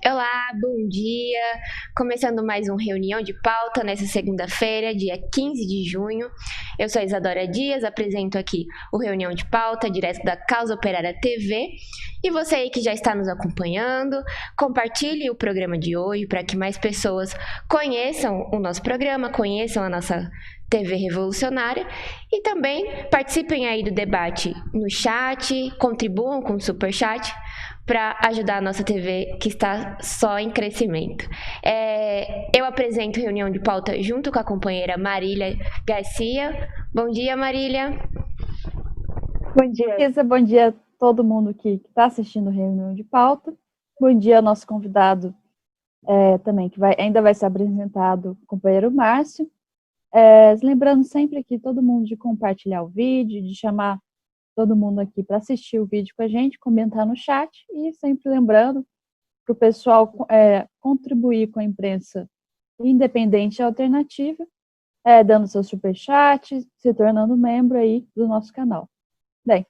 Olá, bom dia! Começando mais um Reunião de Pauta nessa segunda-feira, dia 15 de junho. Eu sou a Isadora Dias, apresento aqui o Reunião de Pauta, direto da Causa Operária TV. E você aí que já está nos acompanhando, compartilhe o programa de hoje para que mais pessoas conheçam o nosso programa, conheçam a nossa TV Revolucionária e também participem aí do debate no chat, contribuam com o Superchat para ajudar a nossa TV, que está só em crescimento. Eu apresento reunião de pauta junto com a companheira Marília Garcia. Bom dia, Marília. Bom dia, Isa. Bom dia a todo mundo que está assistindo a reunião de pauta. Bom dia ao nosso convidado também, que ainda vai ser apresentado, o companheiro Márcio. Lembrando sempre que todo mundo de compartilhar o vídeo, de chamar todo mundo aqui para assistir o vídeo com a gente, comentar no chat e sempre lembrando para o pessoal contribuir com a imprensa independente e alternativa, dando seu superchat, se tornando membro aí do nosso canal. Bem,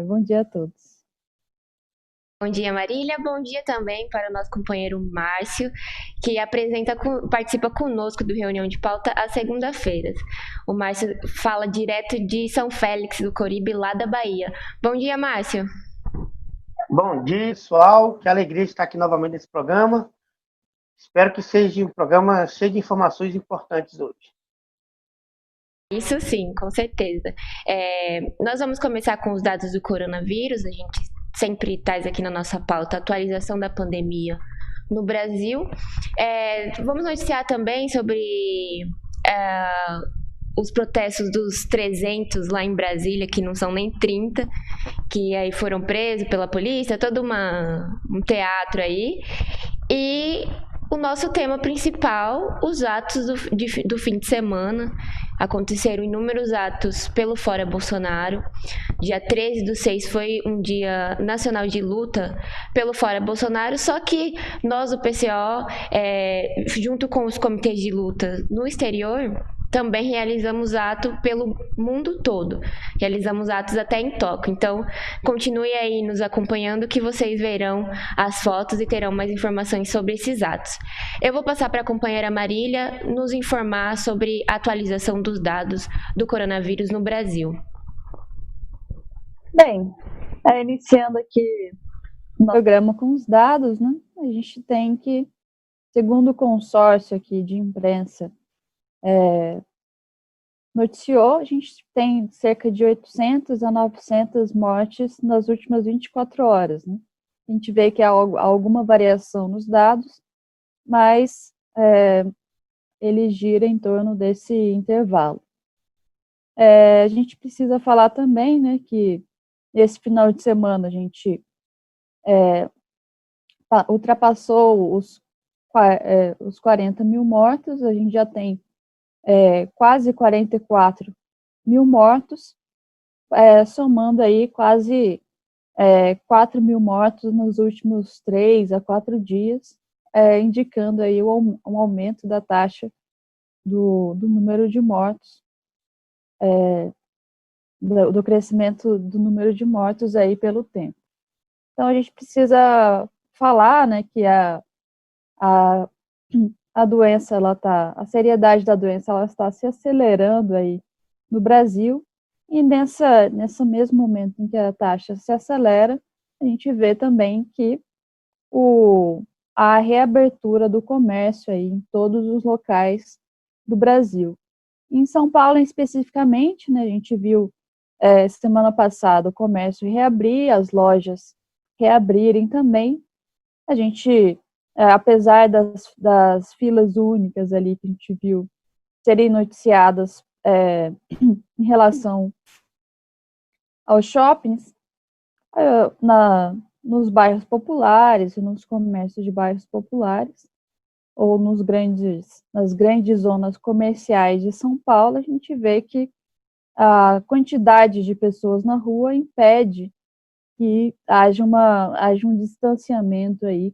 bom dia a todos. Bom dia, Marília. Bom dia também para o nosso companheiro Márcio, que participa conosco do Reunião de Pauta às segunda-feiras. O Márcio fala direto de São Félix do Coribe, lá da Bahia. Bom dia, Márcio. Bom dia, pessoal. Que alegria estar aqui novamente nesse programa. Espero que seja um programa cheio de informações importantes hoje. Isso sim, com certeza. Nós vamos começar com os dados do coronavírus. A gente sempre traz aqui na nossa pauta a atualização da pandemia no Brasil. Vamos noticiar também sobre os protestos dos 300 lá em Brasília, que não são nem 30, que aí foram presos pela polícia, todo um teatro aí. E o nosso tema principal, os atos do fim de semana. Aconteceram inúmeros atos pelo Fora Bolsonaro. Dia 13/6 foi um dia nacional de luta pelo Fora Bolsonaro, só que nós, o PCO, junto com os comitês de luta no exterior, também realizamos ato pelo mundo todo. Realizamos atos até em Tóquio. Então, continue aí nos acompanhando que vocês verão as fotos e terão mais informações sobre esses atos. Eu vou passar para a companheira Marília nos informar sobre a atualização dos dados do coronavírus no Brasil. Bem, iniciando aqui o programa com os dados, né? A gente tem que, segundo o consórcio aqui de imprensa noticiou, a gente tem cerca de 800 a 900 mortes nas últimas 24 horas. Né? A gente vê que há alguma variação nos dados, mas ele gira em torno desse intervalo. A gente precisa falar também, né, que esse final de semana a gente ultrapassou os 40 mil mortos, a gente já tem quase 44 mil mortos, somando aí quase 4 mil mortos nos últimos 3 a 4 dias, indicando aí um aumento da taxa do número de mortos, do crescimento do número de mortos aí pelo tempo. Então, a gente precisa falar, né, que a doença, a seriedade da doença, ela está se acelerando aí no Brasil, e nesse mesmo momento em que a taxa se acelera, a gente vê também que a reabertura do comércio aí em todos os locais do Brasil. Em São Paulo, especificamente, né, a gente viu semana passada o comércio reabrir, as lojas reabrirem também. A gente, apesar das filas únicas ali que a gente viu serem noticiadas em relação aos shoppings, nos bairros populares, nos comércios de bairros populares, ou nas grandes zonas comerciais de São Paulo, a gente vê que a quantidade de pessoas na rua impede que haja um distanciamento aí,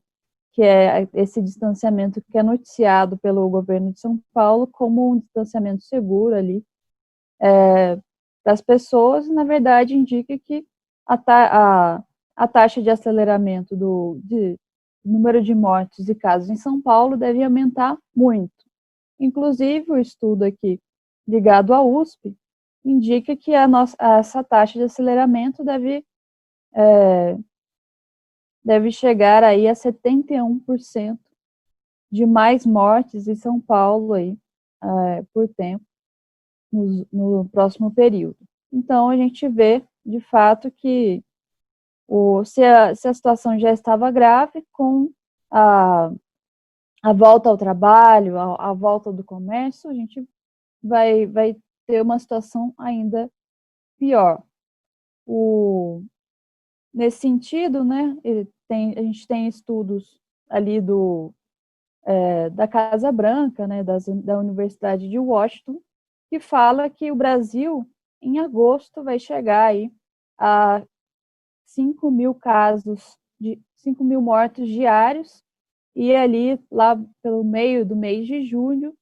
que é esse distanciamento que é noticiado pelo governo de São Paulo como um distanciamento seguro ali das pessoas, na verdade indica que a taxa de aceleramento do número de mortes e casos em São Paulo deve aumentar muito. Inclusive, o estudo aqui ligado à USP indica que essa taxa de aceleramento deve chegar aí a 71% de mais mortes em São Paulo aí, por tempo no próximo período. Então, a gente vê, de fato, que se a situação já estava grave, com a volta ao trabalho, a volta do comércio, a gente vai ter uma situação ainda pior. Nesse sentido, né, a gente tem estudos ali da Casa Branca, né, da Universidade de Washington, que fala que o Brasil, em agosto, vai chegar aí a 5 mil casos, 5 mil mortos diários, e ali, lá pelo meio do mês de julho,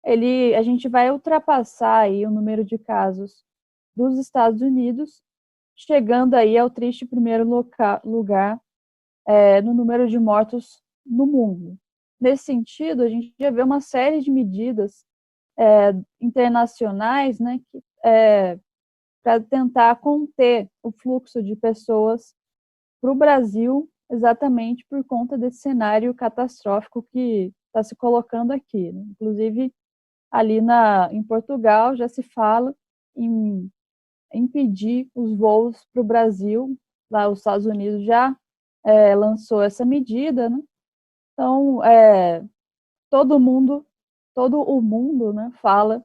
a gente vai ultrapassar aí o número de casos dos Estados Unidos, chegando aí ao triste primeiro lugar no número de mortos no mundo. Nesse sentido, a gente já vê uma série de medidas internacionais, né, para tentar conter o fluxo de pessoas para o Brasil, exatamente por conta desse cenário catastrófico que está se colocando aqui. Né? Inclusive, ali em Portugal já se fala em impedir os voos para o Brasil. Lá os Estados Unidos já lançou essa medida, né? Então, todo o mundo, né, fala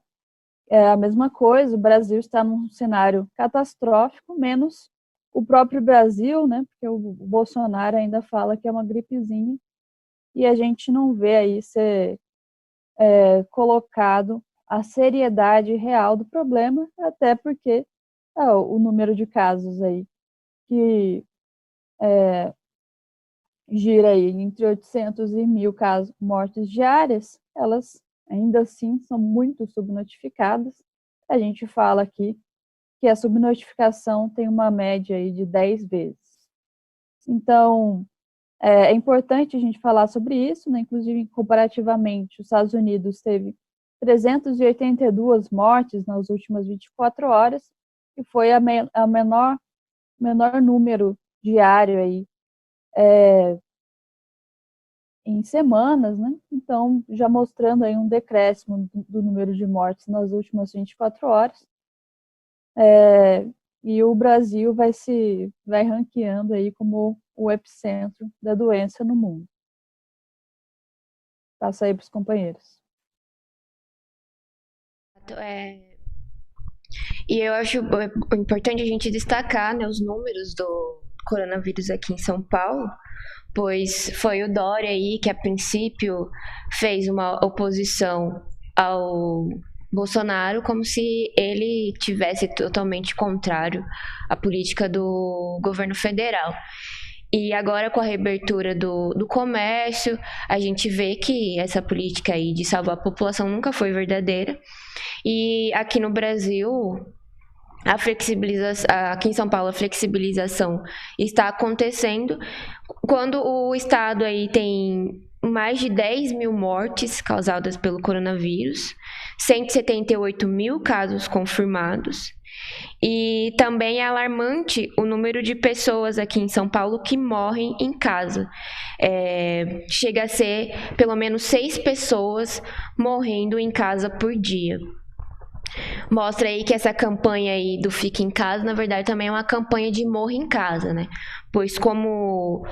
a mesma coisa. O Brasil está num cenário catastrófico, menos o próprio Brasil, né, porque o Bolsonaro ainda fala que é uma gripezinha, e a gente não vê aí ser colocado a seriedade real do problema, até porque o número de casos aí que gira aí entre 800 e 1.000 casos mortes diárias, elas ainda assim são muito subnotificadas. A gente fala aqui que a subnotificação tem uma média aí de 10 vezes. Então, é importante a gente falar sobre isso, né? Inclusive, comparativamente, os Estados Unidos teve 382 mortes nas últimas 24 horas, e foi a menor número diário aí em semanas, né? Então, já mostrando aí um decréscimo do número de mortes nas últimas 24 horas. E o Brasil vai ranqueando aí como o epicentro da doença no mundo. Passa aí para os companheiros. E eu acho importante a gente destacar, né, os números do coronavírus aqui em São Paulo, pois foi o Dória aí que, a princípio, fez uma oposição ao Bolsonaro como se ele tivesse totalmente contrário à política do governo federal. E agora, com a reabertura do comércio, a gente vê que essa política aí de salvar a população nunca foi verdadeira. E aqui no Brasil, aqui em São Paulo, a flexibilização está acontecendo quando o estado aí tem mais de 10 mil mortes causadas pelo coronavírus, 178 mil casos confirmados. E também é alarmante o número de pessoas aqui em São Paulo que morrem em casa. Chega a ser pelo menos 6 pessoas morrendo em casa por dia. Mostra aí que essa campanha aí do Fica em Casa, na verdade, também é uma campanha de morra em casa, né? Pois como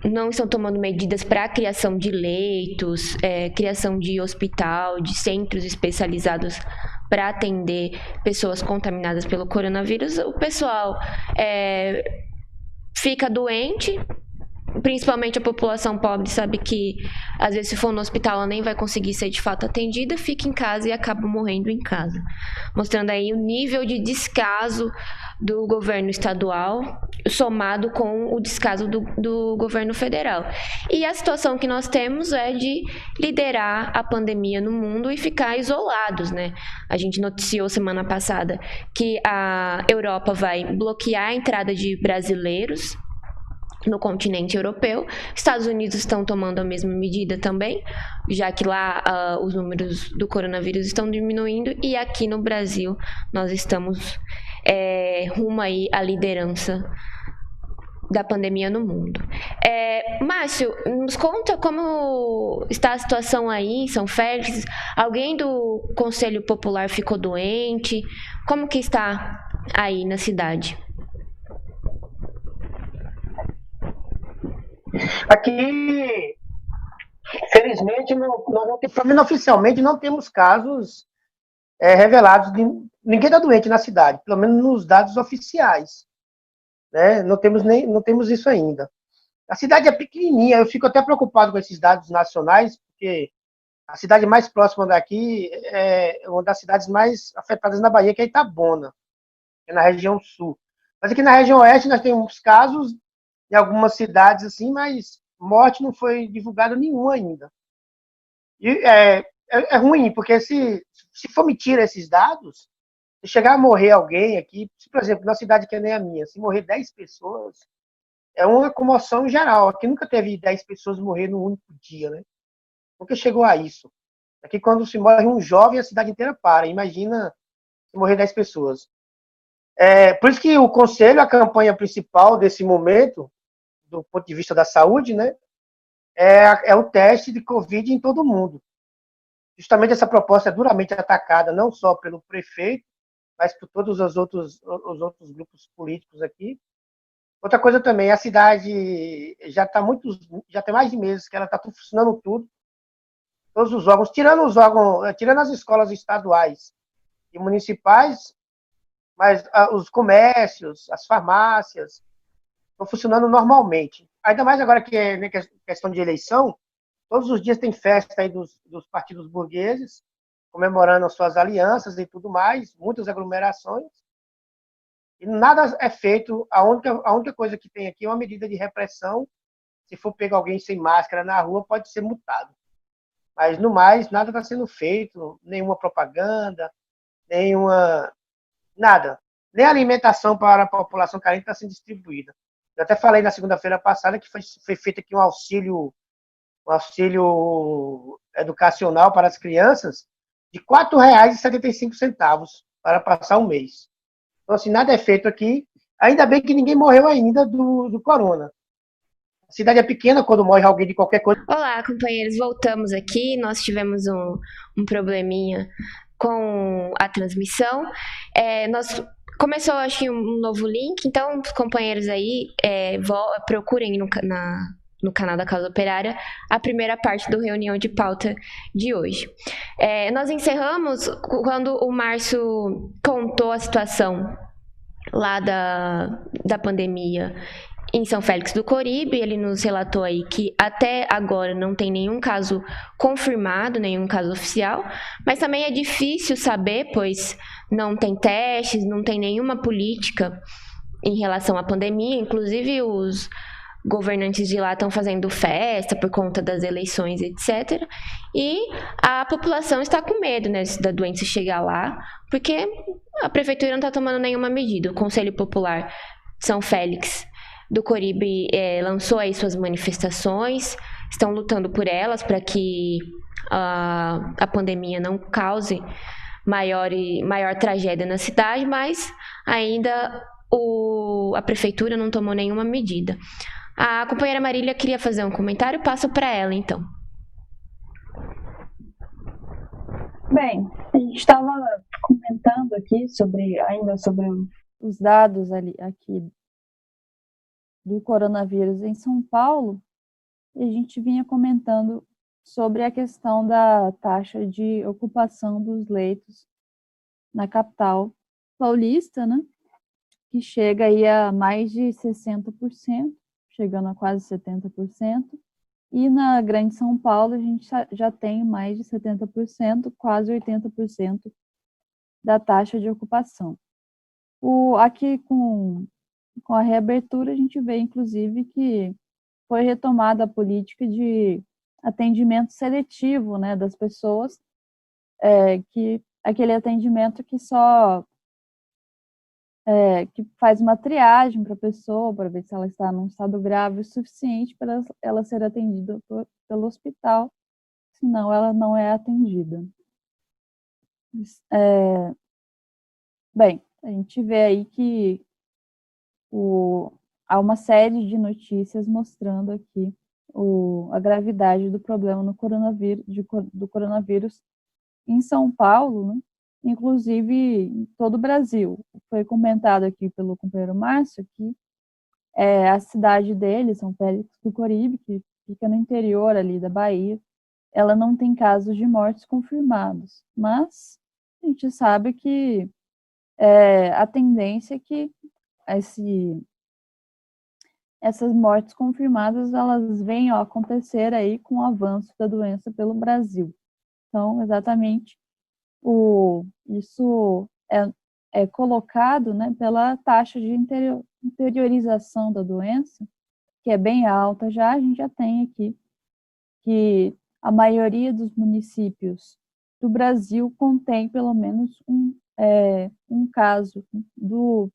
não estão tomando medidas para a criação de leitos, criação de hospital, de centros especializados para atender pessoas contaminadas pelo coronavírus, o pessoal fica doente. Principalmente a população pobre sabe que, às vezes, se for no hospital, ela nem vai conseguir ser de fato atendida, fica em casa e acaba morrendo em casa. Mostrando aí o nível de descaso do governo estadual, somado com o descaso do governo federal. E a situação que nós temos é de liderar a pandemia no mundo e ficar isolados, né? A gente noticiou semana passada que a Europa vai bloquear a entrada de brasileiros no continente europeu. Estados Unidos estão tomando a mesma medida também, já que lá os números do coronavírus estão diminuindo, e aqui no Brasil nós estamos rumo aí à liderança da pandemia no mundo. Márcio, nos conta como está a situação aí em São Félix. Alguém do Conselho Popular ficou doente? Como que está aí na cidade? Aqui, felizmente, nós não temos, pelo menos oficialmente, não temos casos revelados de ninguém está doente na cidade, pelo menos nos dados oficiais, né? Não temos isso ainda. A cidade é pequenininha, eu fico até preocupado com esses dados nacionais, porque a cidade mais próxima daqui é uma das cidades mais afetadas na Bahia, que é Itabuna, que é na região sul. Mas aqui na região oeste nós temos casos em algumas cidades, assim, mas morte não foi divulgada nenhuma ainda. E é ruim, porque se for mentir esses dados, se chegar a morrer alguém aqui, se, por exemplo, na cidade que nem a minha, se morrer 10 pessoas, é uma comoção geral. Aqui nunca teve 10 pessoas morrer num único dia, né? Nunca chegou a isso. Aqui, quando se morre um jovem, a cidade inteira para. Imagina se morrer 10 pessoas. Por isso que o Conselho, a campanha principal desse momento, do ponto de vista da saúde, né, é o teste de Covid em todo mundo. Justamente essa proposta é duramente atacada, não só pelo prefeito, mas por todos os outros grupos políticos aqui. Outra coisa também, a cidade já tem mais de meses que ela está funcionando tudo, todos os órgãos, tirando as escolas estaduais e municipais, mas os comércios, as farmácias, estão funcionando normalmente. Ainda mais agora que é questão de eleição, todos os dias tem festa aí dos partidos burgueses, comemorando as suas alianças e tudo mais, muitas aglomerações, e nada é feito. A única coisa que tem aqui é uma medida de repressão. Se for pegar alguém sem máscara na rua, pode ser multado. Mas, no mais, nada está sendo feito, nenhuma propaganda, nada. Nem alimentação para a população carente está sendo distribuída. Eu até falei na segunda-feira passada que foi feito aqui um auxílio educacional para as crianças de R$ 4,75 para passar um mês. Então, assim, nada é feito aqui. Ainda bem que ninguém morreu ainda do corona. A cidade é pequena, quando morre alguém de qualquer coisa. Olá, companheiros, voltamos aqui. Nós tivemos um probleminha com a transmissão. Começou, acho que, um novo link, então, os companheiros aí procurem no canal da Causa Operária a primeira parte do reunião de pauta de hoje. Nós encerramos quando o Márcio contou a situação lá da pandemia em São Félix do Coribe. Ele nos relatou aí que até agora não tem nenhum caso confirmado, nenhum caso oficial, mas também é difícil saber, pois não tem testes, não tem nenhuma política em relação à pandemia. Inclusive, os governantes de lá estão fazendo festa por conta das eleições, etc. E a população está com medo, né, da doença chegar lá, porque a prefeitura não está tomando nenhuma medida. O Conselho Popular de São Félix do Coribe lançou aí suas manifestações, estão lutando por elas para que a pandemia não cause maior tragédia na cidade, mas ainda a prefeitura não tomou nenhuma medida. A companheira Marília queria fazer um comentário, passo para ela, então. Bem, a gente estava comentando aqui ainda sobre os dados aqui do coronavírus em São Paulo, e a gente vinha comentando sobre a questão da taxa de ocupação dos leitos na capital paulista, né? Que chega aí a mais de 60%, chegando a quase 70%, e na Grande São Paulo a gente já tem mais de 70%, quase 80% da taxa de ocupação. Aqui com a reabertura a gente vê, inclusive, que foi retomada a política de atendimento seletivo, né, das pessoas, que aquele atendimento que que faz uma triagem para a pessoa, para ver se ela está num estado grave o suficiente para ela ser atendida pelo hospital, senão ela não é atendida. Bem, a gente vê aí que há uma série de notícias mostrando aqui a gravidade do problema do coronavírus em São Paulo, né? Inclusive em todo o Brasil. Foi comentado aqui pelo companheiro Márcio que a cidade dele, São Félix do Coribe, que fica no interior ali da Bahia, ela não tem casos de mortes confirmados, mas a gente sabe que a tendência é que essas mortes confirmadas elas venham a acontecer aí com o avanço da doença pelo Brasil. Então, exatamente, isso é colocado, né, pela taxa de interiorização da doença, que é bem alta já. A gente já tem aqui que a maioria dos municípios do Brasil contém pelo menos um caso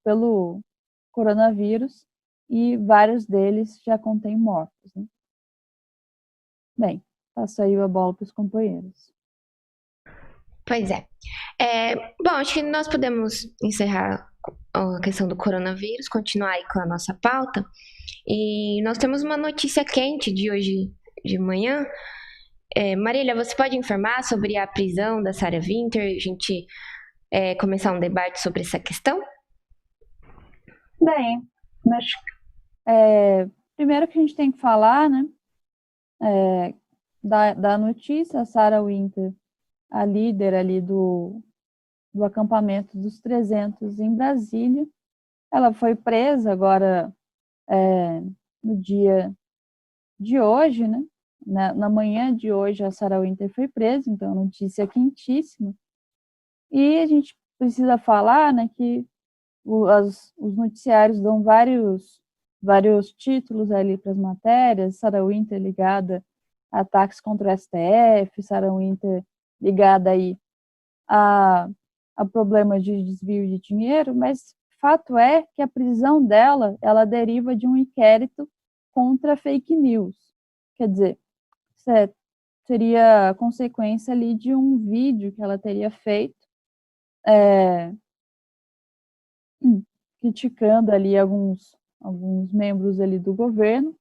pelo coronavírus, e vários deles já contêm mortos, né? Bem, passo aí a bola para os companheiros. Pois é. Bom, acho que nós podemos encerrar a questão do coronavírus, continuar aí com a nossa pauta. E nós temos uma notícia quente de hoje de manhã. Marília, você pode informar sobre a prisão da Sarah Winter, a gente começar um debate sobre essa questão? Bem, mas primeiro que a gente tem que falar, né, da notícia. A Sarah Winter, a líder ali do acampamento dos 300 em Brasília, ela foi presa agora no dia de hoje, né? Na manhã de hoje a Sarah Winter foi presa, então a notícia é quentíssima. E a gente precisa falar, né, que os noticiários dão vários títulos ali para as matérias: Sarah Winter ligada a ataques contra o STF, Sarah Winter ligada aí a problemas de desvio de dinheiro, mas fato é que a prisão dela, ela deriva de um inquérito contra fake news. Quer dizer, isso seria consequência ali de um vídeo que ela teria feito criticando ali alguns membros ali do governo,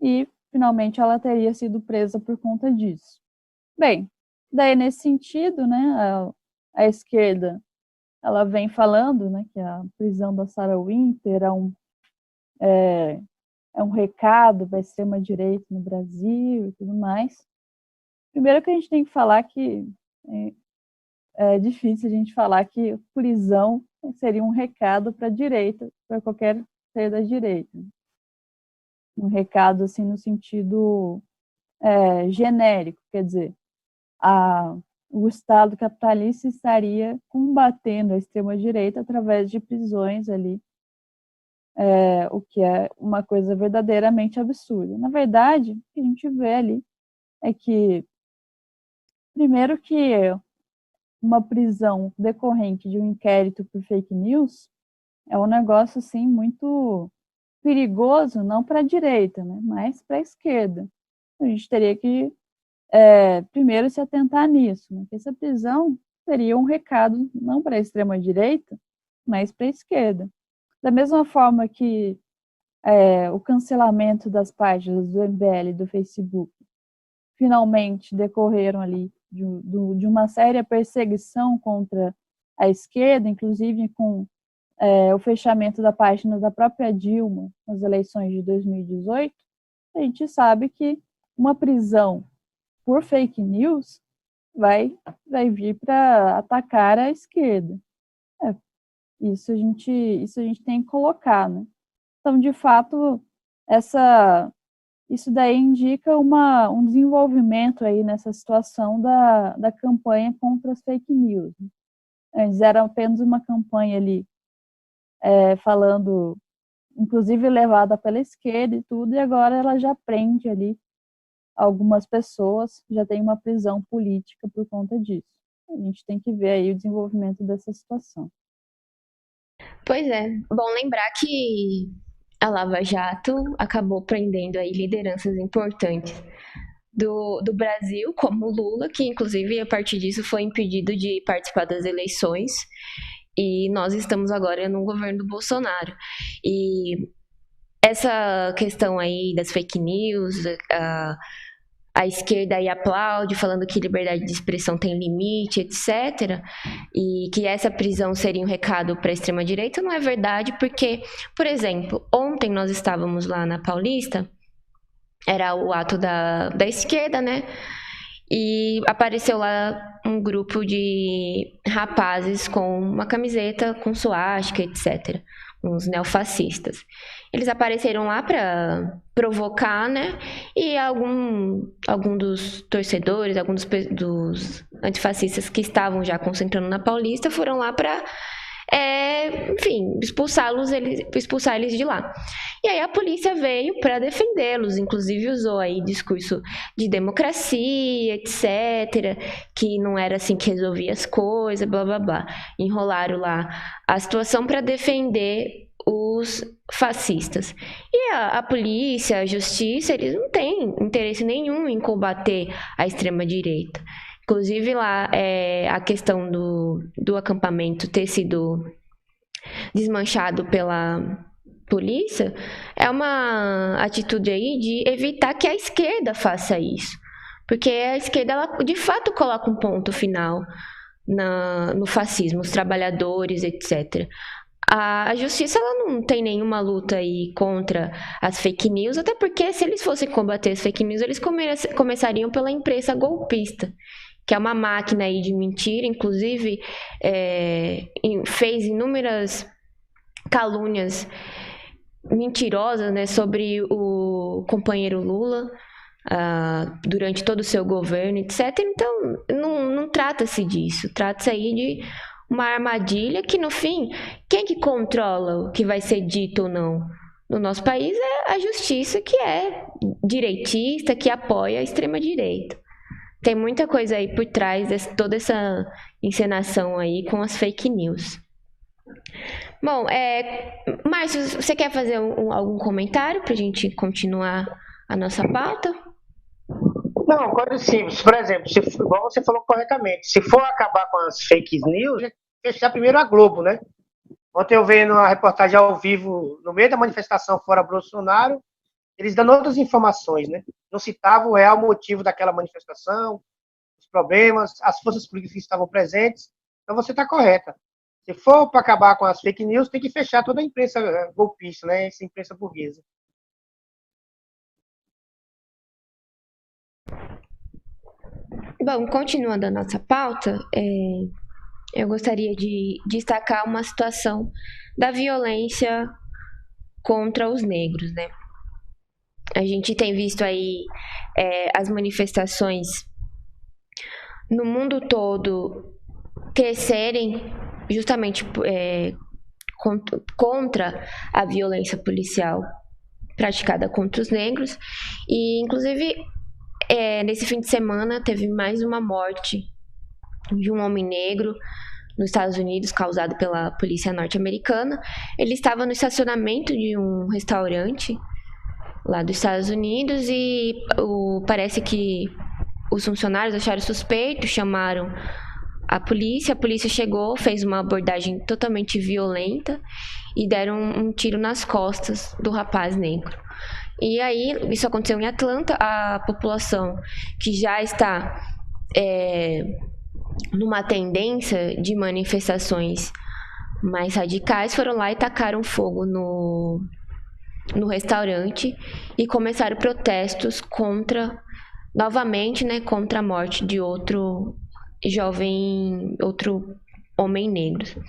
e finalmente ela teria sido presa por conta disso. Bem, daí nesse sentido, né, a esquerda ela vem falando, né, que a prisão da Sarah Winter é um recado para a extrema-direita no Brasil e tudo mais. Primeiro que a gente tem que falar que é difícil a gente falar que prisão seria um recado para a direita, para qualquer ser da direita. Um recado assim no sentido genérico, quer dizer, o Estado capitalista estaria combatendo a extrema-direita através de prisões ali, o que é uma coisa verdadeiramente absurda. Na verdade, o que a gente vê ali é que, primeiro que uma prisão decorrente de um inquérito por fake news é um negócio, assim, muito perigoso, não para a direita, né, mas para a esquerda. A gente teria que, primeiro, se atentar nisso, né, que essa prisão seria um recado não para a extrema-direita, mas para a esquerda. Da mesma forma que o cancelamento das páginas do MBL e do Facebook finalmente decorreram ali de uma séria perseguição contra a esquerda, inclusive com o fechamento da página da própria Dilma nas eleições de 2018, a gente sabe que uma prisão por fake news vai vir para atacar a esquerda. Isso a gente tem que colocar, né? Então, de fato, isso daí indica um desenvolvimento aí nessa situação da campanha contra as fake news. Antes era apenas uma campanha ali falando, inclusive levada pela esquerda e tudo, e agora ela já prende ali algumas pessoas, já tem uma prisão política por conta disso. A gente tem que ver aí o desenvolvimento dessa situação. Pois é, bom lembrar que a Lava Jato acabou prendendo aí lideranças importantes do Brasil, como o Lula, que inclusive a partir disso foi impedido de participar das eleições, e nós estamos agora no governo do Bolsonaro. E essa questão aí das fake news, a esquerda aí aplaude, falando que liberdade de expressão tem limite, etc. E que essa prisão seria um recado para a extrema-direita, não é verdade, porque, por exemplo, ontem nós estávamos lá na Paulista, era o ato da esquerda, né? E apareceu lá um grupo de rapazes com uma camiseta com suástica, etc. Uns neofascistas. Eles apareceram lá para provocar, né? E algum dos torcedores, alguns dos antifascistas que estavam já concentrando na Paulista foram lá para, enfim, expulsar eles de lá. E aí a polícia veio para defendê-los, inclusive usou aí discurso de democracia, etc., que não era assim que resolvia as coisas, blá blá blá. Enrolaram lá a situação para defender os fascistas. E a polícia, a justiça, eles não têm interesse nenhum em combater a extrema-direita. Inclusive lá a questão do acampamento ter sido desmanchado pela polícia é uma atitude aí de evitar que a esquerda faça isso. Porque a esquerda, ela de fato coloca um ponto final no fascismo, os trabalhadores, etc. A justiça, ela não tem nenhuma luta aí contra as fake news, até porque se eles fossem combater as fake news, eles começariam pela imprensa golpista, que é uma máquina aí de mentira, inclusive fez inúmeras calúnias mentirosas, né, sobre o companheiro Lula durante todo o seu governo, etc. Então, não trata-se disso, trata-se aí de uma armadilha que, no fim, quem que controla o que vai ser dito ou não no nosso país é a justiça, que é direitista, que apoia a extrema-direita. Tem muita coisa aí por trás de toda essa encenação aí com as fake news. Bom, Márcio, você quer fazer algum comentário para a gente continuar a nossa pauta? Não, coisa simples. Por exemplo, igual você falou corretamente, se for acabar com as fake news, fechar primeiro a Globo, né? Ontem eu vi uma reportagem ao vivo, no meio da manifestação fora Bolsonaro, eles dando outras informações, né? Não citavam o real motivo daquela manifestação, os problemas, as forças políticas que estavam presentes. Então você está correta. Se for para acabar com as fake news, tem que fechar toda a imprensa golpista, né? Essa imprensa burguesa. Bom, continuando a nossa pauta, eu gostaria de destacar uma situação da violência contra os negros, né? A gente tem visto aí as manifestações no mundo todo crescerem justamente contra a violência policial praticada contra os negros. E, inclusive, nesse fim de semana teve mais uma morte de um homem negro nos Estados Unidos, causado pela polícia norte-americana. Ele estava no estacionamento de um restaurante lá dos Estados Unidos e parece que os funcionários acharam suspeito, chamaram a polícia chegou, fez uma abordagem totalmente violenta e deram um tiro nas costas do rapaz negro. E aí, isso aconteceu em Atlanta, a população que já está numa tendência de manifestações mais radicais, foram lá e tacaram fogo no restaurante e começaram protestos novamente, né, contra a morte de outro homem negro.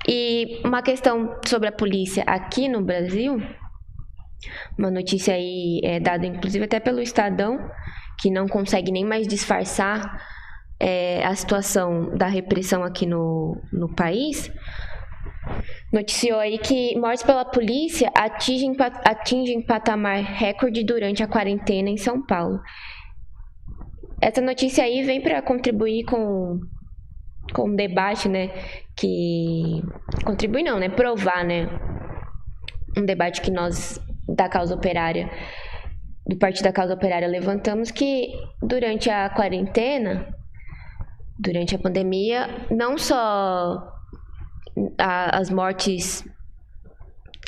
E uma questão sobre a polícia aqui no Brasil, uma notícia aí dada inclusive até pelo Estadão, que não consegue nem mais disfarçar a situação da repressão aqui no país, noticiou aí que mortes pela polícia atingem patamar recorde durante a quarentena em São Paulo. Essa notícia aí vem para contribuir com um debate, né, contribuir não, né, provar, né, um debate que nós da causa operária, do Partido da Causa Operária, levantamos, que durante a quarentena, durante a pandemia, não só as mortes,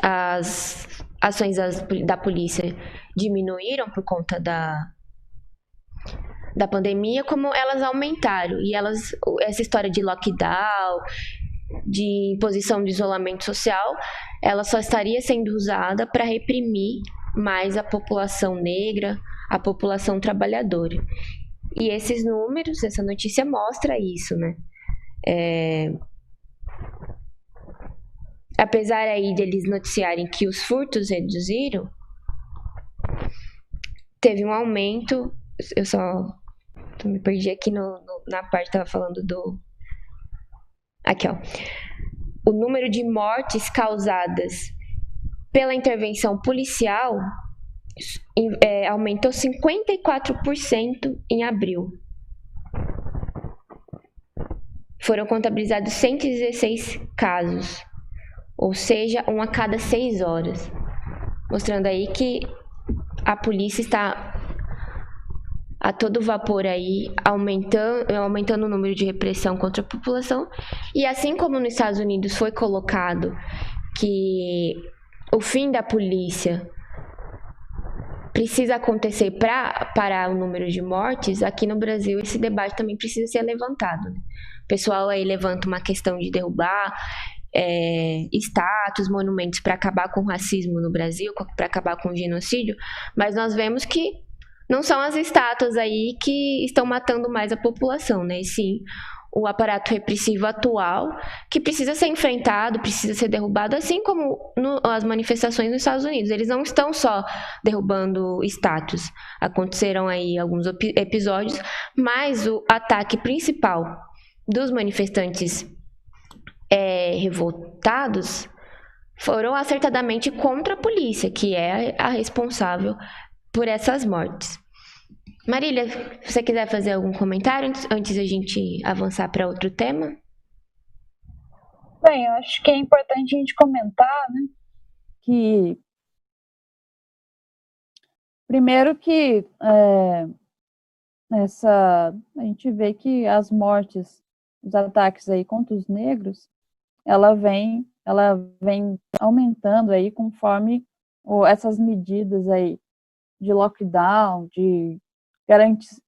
as ações da polícia diminuíram por conta da pandemia, como elas aumentaram. E essa história de lockdown, de imposição de isolamento social, ela só estaria sendo usada para reprimir mais a população negra, a população trabalhadora. E esses números, essa notícia mostra isso, né? Apesar aí deles noticiarem que os furtos reduziram, teve um aumento. Eu me perdi aqui na parte que estava falando do... Aqui, ó. O número de mortes causadas pela intervenção policial aumentou 54% em abril. Foram contabilizados 116 casos, ou seja, 1 a cada 6 horas. Mostrando aí que a polícia está a todo vapor aí, aumentando o número de repressão contra a população. E assim como nos Estados Unidos foi colocado que o fim da polícia precisa acontecer para parar o número de mortes, aqui no Brasil esse debate também precisa ser levantado. O pessoal aí levanta uma questão de derrubar estátuas, monumentos para acabar com o racismo no Brasil, para acabar com o genocídio, mas nós vemos que não são as estátuas aí que estão matando mais a população, né? E sim o aparato repressivo atual, que precisa ser enfrentado, precisa ser derrubado, assim como as manifestações nos Estados Unidos. Eles não estão só derrubando estátuas. Aconteceram aí alguns episódios, mas o ataque principal dos manifestantes revoltados foram acertadamente contra a polícia, que é a responsável por essas mortes. Marília, se você quiser fazer algum comentário antes da gente avançar para outro tema? Bem, eu acho que é importante a gente comentar, né, que primeiro que a gente vê que as mortes, os ataques aí contra os negros, ela vem aumentando aí conforme essas medidas aí de lockdown, de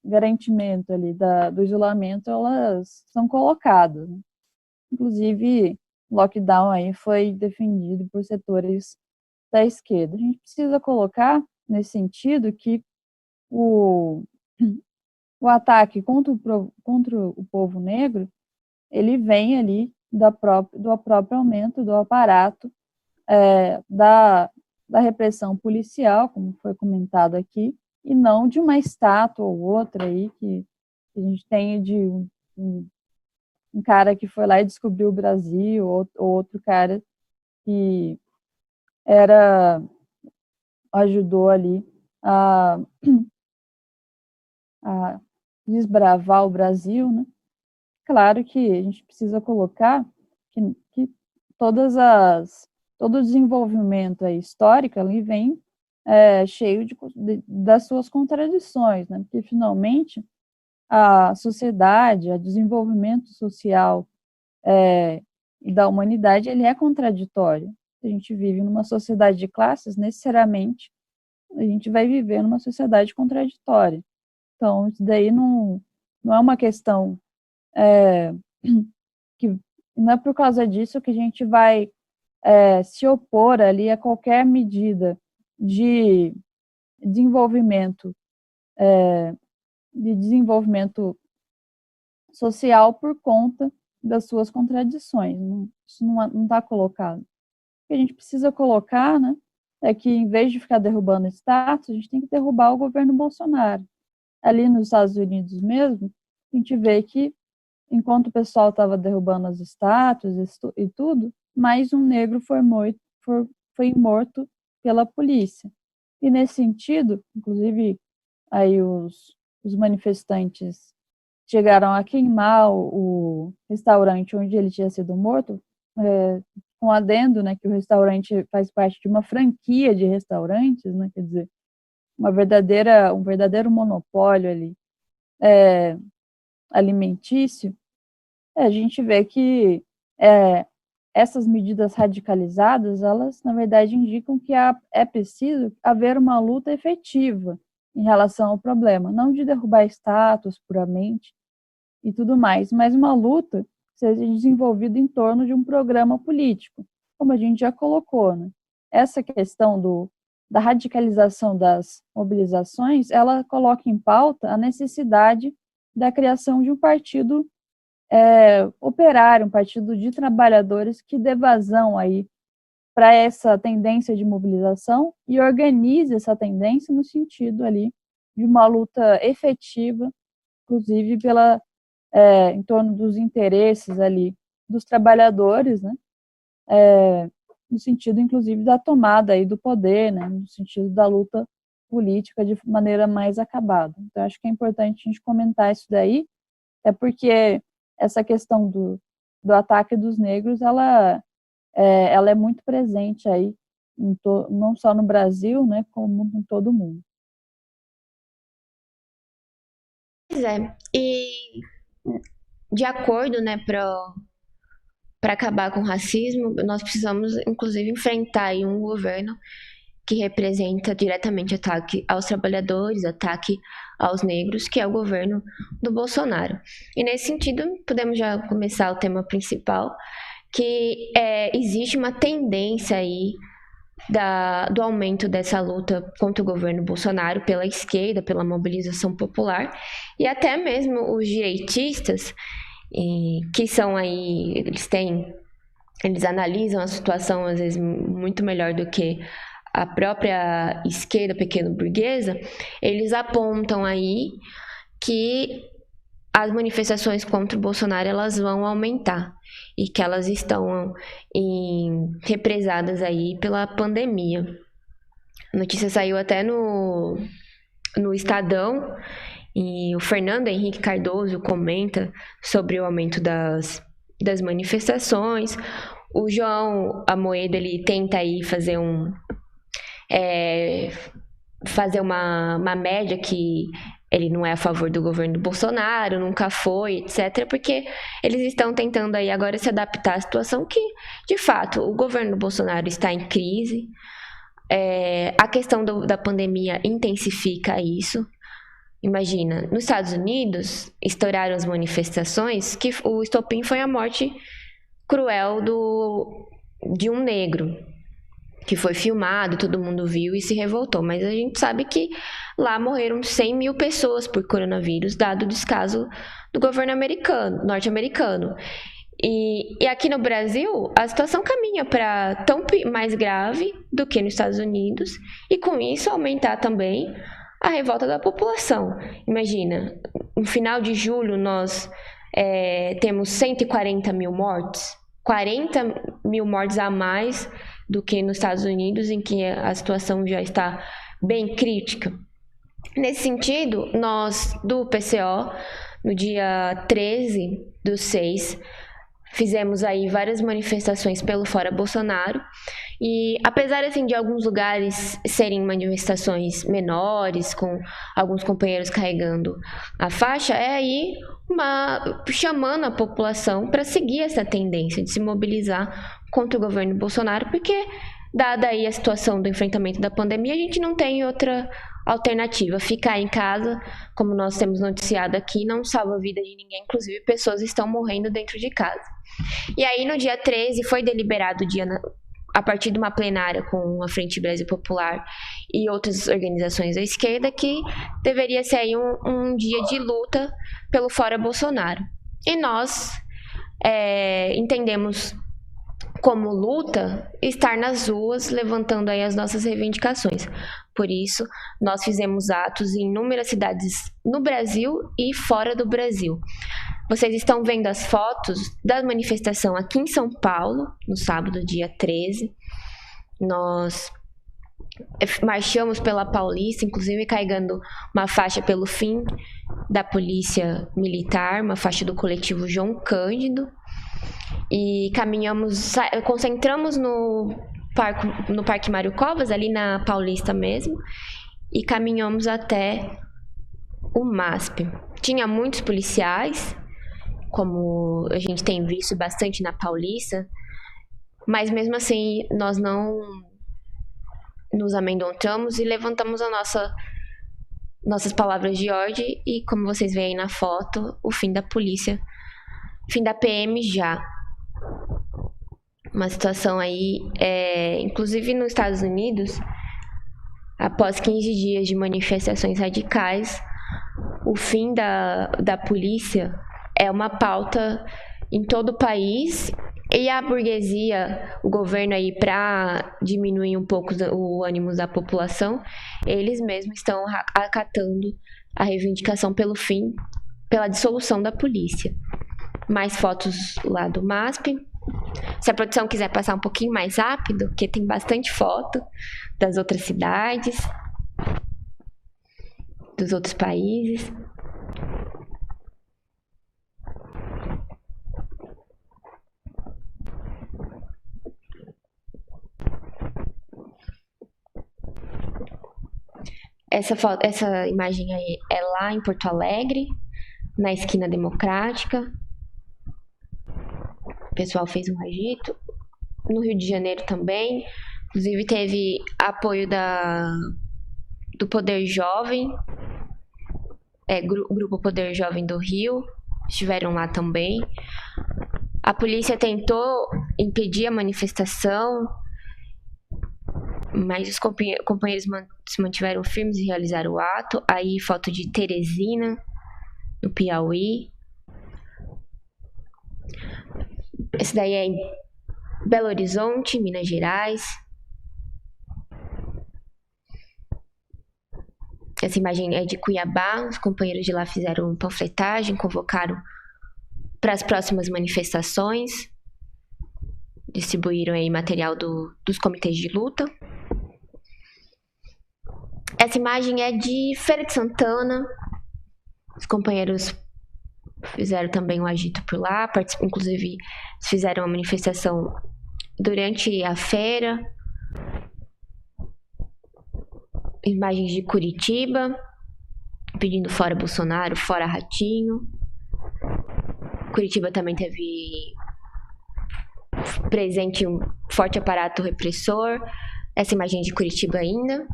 garantimento ali do isolamento, elas são colocadas, né? Inclusive, o lockdown aí foi defendido por setores da esquerda. A gente precisa colocar, nesse sentido, que o ataque contra o povo negro, ele vem ali do próprio aumento do aparato da repressão policial, como foi comentado aqui, e não de uma estátua ou outra aí que a gente tem de um cara que foi lá e descobriu o Brasil, ou outro cara que ajudou ali a desbravar o Brasil, né? Claro que a gente precisa colocar que todo o desenvolvimento histórico ali vem cheio das suas contradições, né? Porque finalmente a sociedade, o desenvolvimento social e da humanidade, ele é contraditório. Se a gente vive numa sociedade de classes, necessariamente a gente vai viver numa sociedade contraditória. Então, isso daí não é uma questão que não é por causa disso que a gente vai se opor ali a qualquer medida de desenvolvimento social por conta das suas contradições. Isso não está colocado. O que a gente precisa colocar, né, é que, em vez de ficar derrubando estátuas, a gente tem que derrubar o governo Bolsonaro. Ali nos Estados Unidos mesmo, a gente vê que, enquanto o pessoal estava derrubando as estátuas e tudo, mais um negro foi morto pela polícia. E, nesse sentido, inclusive, aí os manifestantes chegaram a queimar o restaurante onde ele tinha sido morto, com adendo, né, que o restaurante faz parte de uma franquia de restaurantes, né, quer dizer, um verdadeiro monopólio ali, alimentício. A gente vê que essas medidas radicalizadas, elas, na verdade, indicam que é preciso haver uma luta efetiva em relação ao problema, não de derrubar estátuas puramente e tudo mais, mas uma luta que seja desenvolvida em torno de um programa político, como a gente já colocou, né? Essa questão da radicalização das mobilizações, ela coloca em pauta a necessidade da criação de um partido operário, um partido de trabalhadores que dê vazão aí para essa tendência de mobilização e organize essa tendência no sentido ali de uma luta efetiva, inclusive em torno dos interesses ali dos trabalhadores, né? No sentido, inclusive, da tomada aí do poder, né? No sentido da luta política de maneira mais acabada. Então, acho que é importante a gente comentar isso daí, porque essa questão do ataque dos negros, ela é muito presente aí, não só no Brasil, né, como em todo o mundo. Pois é, e de acordo, né, para acabar com o racismo, nós precisamos, inclusive, enfrentar aí um governo que representa diretamente ataque aos trabalhadores, ataque aos negros, que é o governo do Bolsonaro. E nesse sentido, podemos já começar o tema principal, que existe uma tendência aí do aumento dessa luta contra o governo Bolsonaro pela esquerda, pela mobilização popular, e até mesmo os direitistas, que são aí, eles analisam a situação às vezes muito melhor do que a própria esquerda pequeno-burguesa, eles apontam aí que as manifestações contra o Bolsonaro elas vão aumentar e que elas estão represadas aí pela pandemia. A notícia saiu até no Estadão e o Fernando Henrique Cardoso comenta sobre o aumento das manifestações. O João Amoedo, ele tenta aí fazer uma média que ele não é a favor do governo do Bolsonaro, nunca foi, etc., porque eles estão tentando aí agora se adaptar à situação que, de fato, o governo do Bolsonaro está em crise, A questão da pandemia intensifica isso. Imagina, nos Estados Unidos, estouraram as manifestações que o estopim foi a morte cruel de um negro, que foi filmado, todo mundo viu e se revoltou. Mas a gente sabe que lá morreram 100 mil pessoas por coronavírus, dado o descaso do governo norte-americano. E aqui no Brasil, a situação caminha para tão mais grave do que nos Estados Unidos, e com isso aumentar também a revolta da população. Imagina, no final de julho nós temos 140 mil mortes, 40 mil mortes a mais do que nos Estados Unidos, em que a situação já está bem crítica. Nesse sentido, nós do PCO, no dia 13/6, fizemos aí várias manifestações pelo Fora Bolsonaro, e apesar assim de alguns lugares serem manifestações menores, com alguns companheiros carregando a faixa, aí chamando a população para seguir essa tendência de se mobilizar contra o governo Bolsonaro, porque dada aí a situação do enfrentamento da pandemia, a gente não tem outra alternativa. Ficar em casa, como nós temos noticiado aqui, não salva a vida de ninguém, inclusive pessoas estão morrendo dentro de casa. E aí no dia 13 foi deliberado a partir de uma plenária com a Frente Brasil Popular e outras organizações da esquerda, que deveria ser aí um dia de luta pelo Fora Bolsonaro. E nós entendemos como luta estar nas ruas levantando aí as nossas reivindicações. Por isso, nós fizemos atos em inúmeras cidades no Brasil e fora do Brasil. Vocês estão vendo as fotos da manifestação aqui em São Paulo, no sábado, dia 13. Nós marchamos pela Paulista, inclusive carregando uma faixa pelo fim da Polícia Militar, uma faixa do coletivo João Cândido. E concentramos no Parque Mário Covas, ali na Paulista mesmo, e caminhamos até o MASP. Tinha muitos policiais, como a gente tem visto bastante na Paulista, mas mesmo assim nós não nos amedrontamos e levantamos nossas palavras de ordem, e como vocês veem aí na foto, o fim da polícia, fim da PM já. Uma situação aí, inclusive nos Estados Unidos, após 15 dias de manifestações radicais, o fim da polícia é uma pauta em todo o país, e a burguesia, o governo aí, para diminuir um pouco o ânimo da população, eles mesmos estão acatando a reivindicação pela dissolução da polícia. Mais fotos lá do MASP. Se a produção quiser passar um pouquinho mais rápido, porque tem bastante foto das outras cidades, dos outros países. Essa imagem aí é lá em Porto Alegre, na esquina Democrática. O pessoal fez um agito. No Rio de Janeiro também. Inclusive teve apoio do Poder Jovem, Grupo Poder Jovem do Rio, estiveram lá também. A polícia tentou impedir a manifestação, mas os companheiros se mantiveram firmes e realizaram o ato. Aí foto de Teresina, no Piauí. Esse daí é em Belo Horizonte, Minas Gerais. Essa imagem é de Cuiabá. Os companheiros de lá fizeram panfletagem, convocaram para as próximas manifestações, distribuíram aí material dos comitês de luta. Essa imagem é de Feira de Santana. Os companheiros fizeram também um agito por lá, inclusive fizeram uma manifestação durante a feira. Imagens de Curitiba, pedindo fora Bolsonaro, fora Ratinho. Curitiba também teve presente um forte aparato repressor. Essa imagem de Curitiba ainda.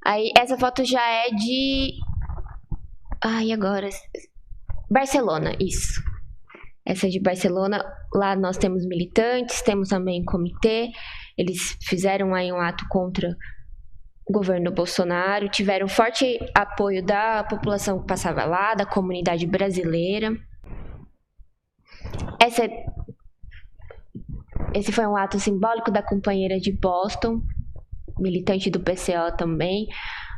Aí, essa foto já é de... Ai, agora... Barcelona, isso. Essa é de Barcelona. Lá nós temos militantes, temos também um comitê. Eles fizeram aí um ato contra o governo Bolsonaro, tiveram forte apoio da população que passava lá, da comunidade brasileira. Esse foi um ato simbólico da companheira de Boston, militante do PCO também.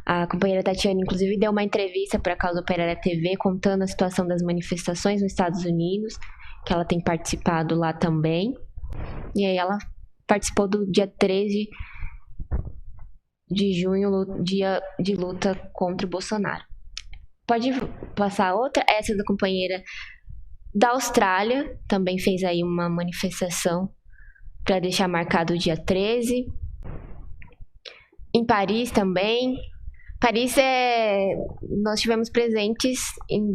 A companheira Tatiana, inclusive, deu uma entrevista para a Causa Operária TV contando a situação das manifestações nos Estados Unidos, que ela tem participado lá também. E aí ela participou do dia 13 de junho, dia de luta contra o Bolsonaro. Pode passar outra? Essa da companheira da Austrália, também fez aí uma manifestação para deixar marcado o dia 13. Em Paris também. Paris nós tivemos presentes em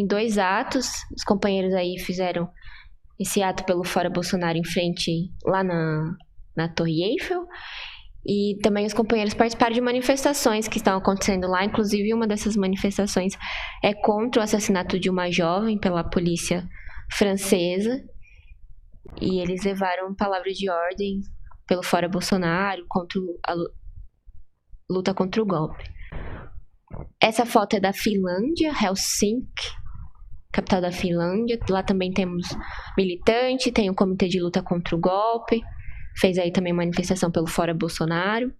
2 atos. Os companheiros aí fizeram esse ato pelo Fora Bolsonaro em frente lá na Torre Eiffel. E também os companheiros participaram de manifestações que estão acontecendo lá. Inclusive, uma dessas manifestações é contra o assassinato de uma jovem pela polícia francesa. E eles levaram palavras de ordem pelo Fora Bolsonaro, contra a luta contra o golpe. Essa foto é da Finlândia, Helsinki, capital da Finlândia. Lá também temos militante, tem o Comitê de Luta contra o Golpe. Fez aí também manifestação pelo Fora Bolsonaro.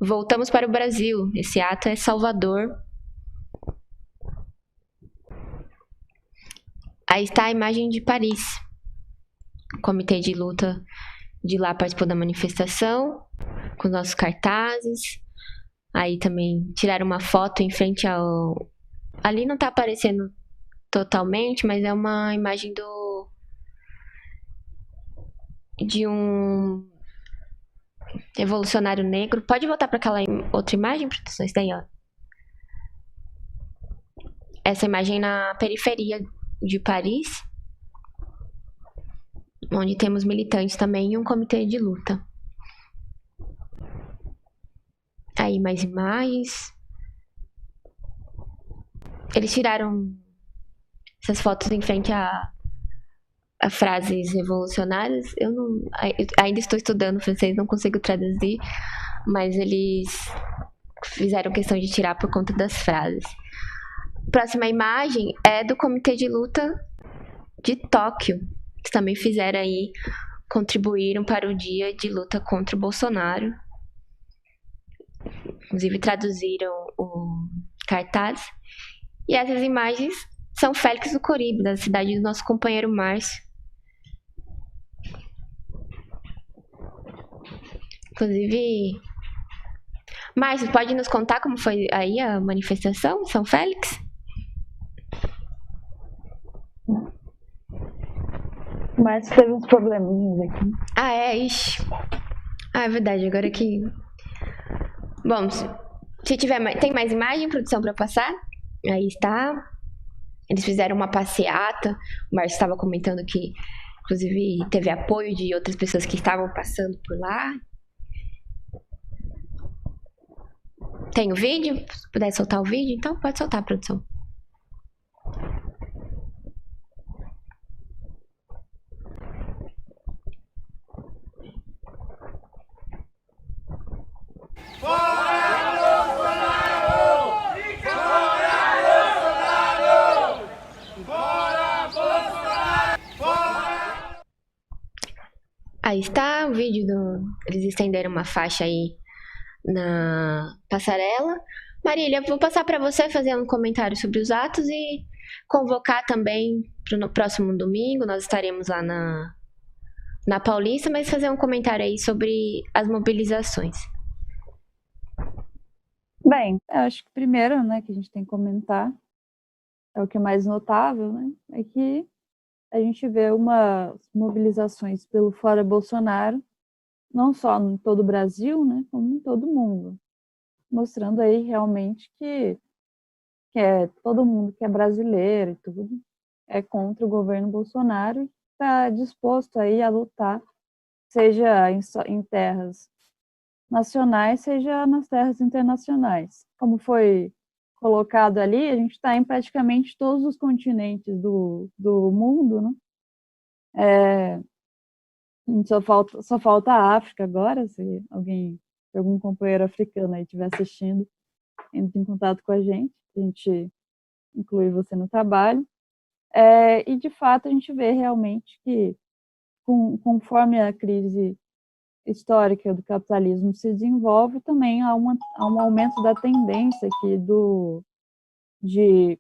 Voltamos para o Brasil. Esse ato é Salvador. Aí está a imagem de Paris. O Comitê de Luta de lá participou da manifestação, com os nossos cartazes. Aí também tiraram uma foto em frente ao... Ali não tá aparecendo totalmente, mas é uma imagem de um revolucionário negro. Pode voltar para aquela outra imagem, produção? Isso daí, ó. Essa imagem na periferia de Paris, onde temos militantes também e um comitê de luta. Aí mais imagens. Eles tiraram essas fotos em frente a frases revolucionárias. Eu ainda estou estudando francês, não consigo traduzir, mas eles fizeram questão de tirar por conta das frases. Próxima imagem é do Comitê de Luta de Tóquio, que também fizeram aí, contribuíram para o dia de luta contra o Bolsonaro. Inclusive traduziram o cartaz. E essas imagens são Félix do Coribe, da cidade do nosso companheiro Márcio. Inclusive, Márcio, pode nos contar como foi aí a manifestação em São Félix? Mas teve uns probleminhas aqui. Ah, é? Ixi. Ah, é verdade, agora que... Bom, se tiver mais... Tem mais imagem, produção, para passar? Aí está. Eles fizeram uma passeata. O Márcio estava comentando que, inclusive, teve apoio de outras pessoas que estavam passando por lá. Tem o vídeo? Se puder soltar o vídeo, então pode soltar, produção. Aí está o vídeo eles estenderam uma faixa aí na passarela. Marília, vou passar para você fazer um comentário sobre os atos e convocar também para no próximo domingo. Nós estaremos lá na Paulista, mas fazer um comentário aí sobre as mobilizações. Bem, eu acho que primeiro, né, que a gente tem que comentar, é o que é mais notável, né, é que a gente vê umas mobilizações pelo Fora Bolsonaro, não só em todo o Brasil, né, como em todo o mundo, mostrando aí realmente que todo mundo que é brasileiro e tudo é contra o governo Bolsonaro está disposto aí a lutar, seja em terras nacionais, seja nas terras internacionais. Como foi colocado ali, a gente está em praticamente todos os continentes do mundo, né? A gente só falta a África agora, se algum companheiro africano aí estiver assistindo, entre em contato com a gente inclui você no trabalho. E, de fato, a gente vê realmente que, conforme a crise histórica do capitalismo se desenvolve, também há um aumento da tendência aqui de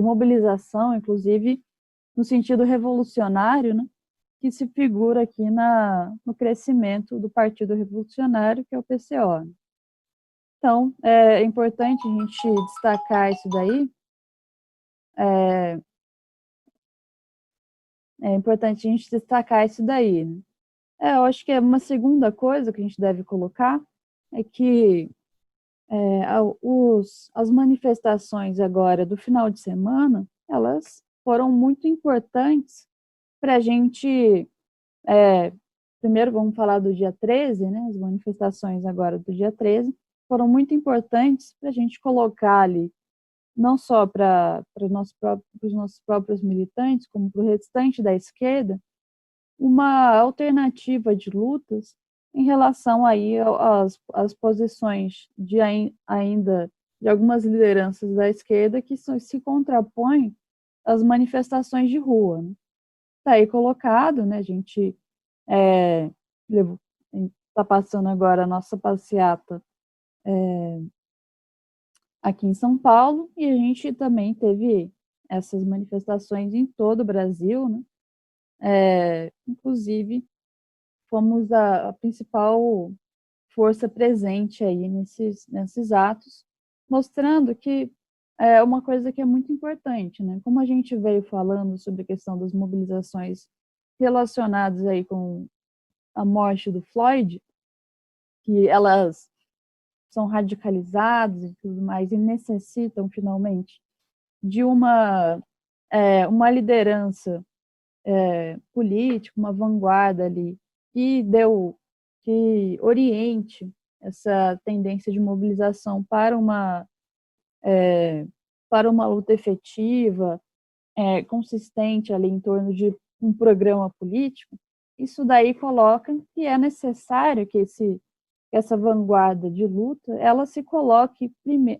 mobilização, inclusive no sentido revolucionário, né, que se figura aqui no crescimento do Partido Revolucionário, que é o PCO. Então, é importante a gente destacar isso daí. É importante a gente destacar isso daí, né? Eu acho que uma segunda coisa que a gente deve colocar é que as manifestações agora do final de semana, elas foram muito importantes para a gente. Primeiro vamos falar do dia 13, né? As manifestações agora do dia 13 foram muito importantes para a gente colocar ali, não só para os nossos próprios militantes, como para o restante da esquerda, uma alternativa de lutas em relação aí às posições ainda de algumas lideranças da esquerda que se contrapõem às manifestações de rua. Está aí colocado, né? A gente está passando agora a nossa passeata aqui em São Paulo, e a gente também teve essas manifestações em todo o Brasil, né? Inclusive, fomos a principal força presente aí nesses atos, mostrando que é uma coisa que é muito importante, né? Como a gente veio falando sobre a questão das mobilizações relacionadas aí com a morte do Floyd, que elas são radicalizadas e tudo mais, e necessitam finalmente de uma liderança política, uma vanguarda ali, que oriente essa tendência de mobilização para uma luta efetiva, consistente ali em torno de um programa político. Isso daí coloca que é necessário que essa vanguarda de luta, ela se coloque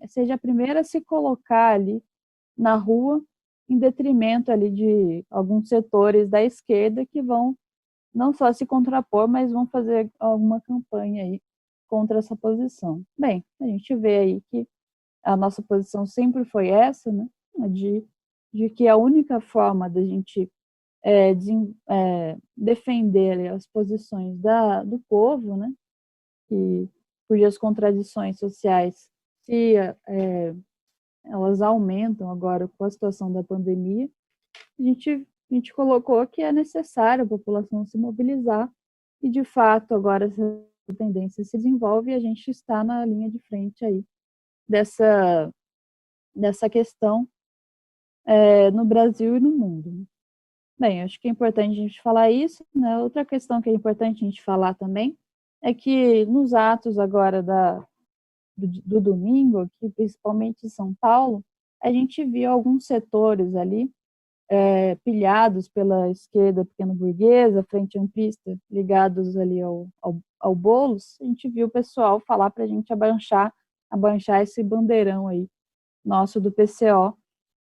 seja a primeira a se colocar ali na rua, em detrimento ali de alguns setores da esquerda que vão não só se contrapor, mas vão fazer alguma campanha aí contra essa posição. Bem, a gente vê aí que a nossa posição sempre foi essa, né, de que a única forma da gente defender as posições do povo, né, cujas contradições sociais elas aumentam agora com a situação da pandemia, a gente colocou que é necessário a população se mobilizar e, de fato, agora essa tendência se desenvolve e a gente está na linha de frente aí dessa questão no Brasil e no mundo. Bem, acho que é importante a gente falar isso, né? Outra questão que é importante a gente falar também é que nos atos agora do domingo, aqui, principalmente em São Paulo, a gente viu alguns setores ali pilhados pela esquerda pequeno-burguesa, frente amplista, ligados ali ao Boulos. A gente viu o pessoal falar para a gente abanchar esse bandeirão aí nosso do PCO,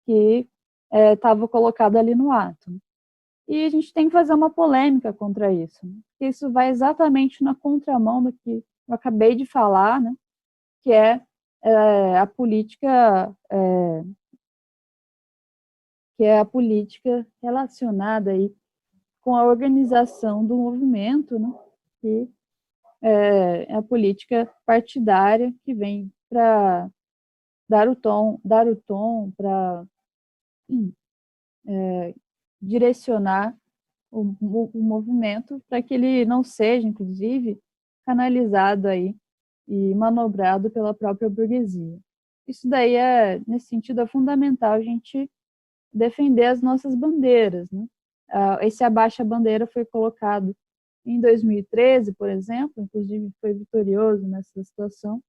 que estava colocado ali no ato. E a gente tem que fazer uma polêmica contra isso, né? Porque isso vai exatamente na contramão do que eu acabei de falar, né? Que é a política relacionada aí com a organização do movimento, né? Que é a política partidária que vem para dar o tom para direcionar o movimento para que ele não seja, inclusive, canalizado aí e manobrado pela própria burguesia. Isso daí nesse sentido, é fundamental a gente defender as nossas bandeiras, né? Esse abaixa-bandeira foi colocado em 2013, por exemplo, inclusive foi vitorioso nessa situação,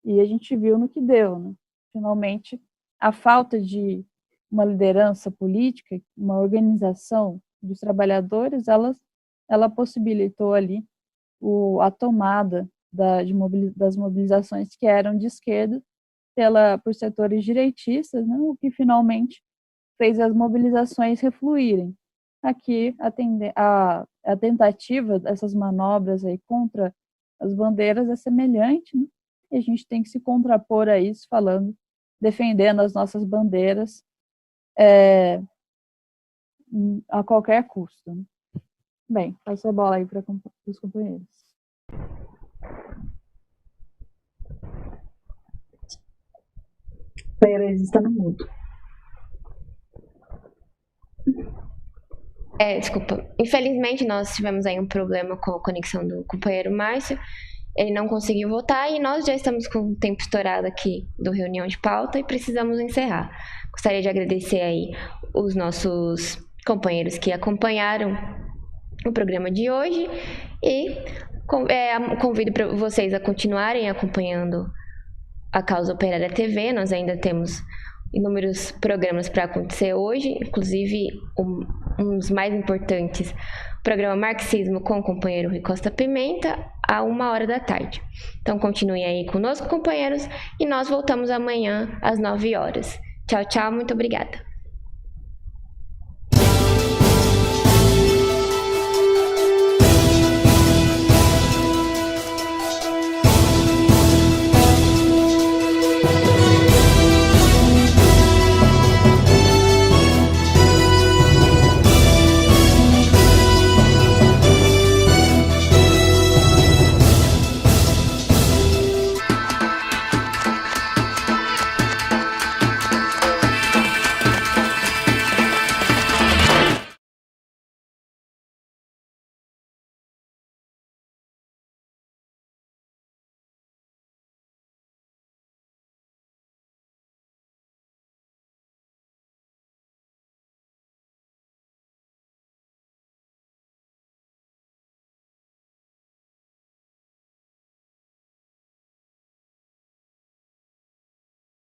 e a gente viu no que deu, né? Finalmente, a falta de uma liderança política, uma organização dos trabalhadores, ela possibilitou ali a tomada das mobilizações que eram de esquerda por setores direitistas, né, o que finalmente fez as mobilizações refluírem. Aqui, a tentativa dessas manobras aí contra as bandeiras é semelhante, né, e a gente tem que se contrapor a isso, defendendo as nossas bandeiras a qualquer custo. Né? Bem, passo a bola aí para os companheiros. Pérez está no mudo. Desculpa. Infelizmente, nós tivemos aí um problema com a conexão do companheiro Márcio. Ele não conseguiu votar e nós já estamos com o tempo estourado aqui do reunião de pauta e precisamos encerrar. Gostaria de agradecer aí os nossos companheiros que acompanharam o programa de hoje e convido para vocês a continuarem acompanhando a Causa Operária TV. Nós ainda temos inúmeros programas para acontecer hoje, inclusive um dos mais importantes, o programa Marxismo com o companheiro Rui Costa Pimenta, a 13h. Então continuem aí conosco, companheiros, e nós voltamos amanhã às 9h. Tchau, tchau, muito obrigada.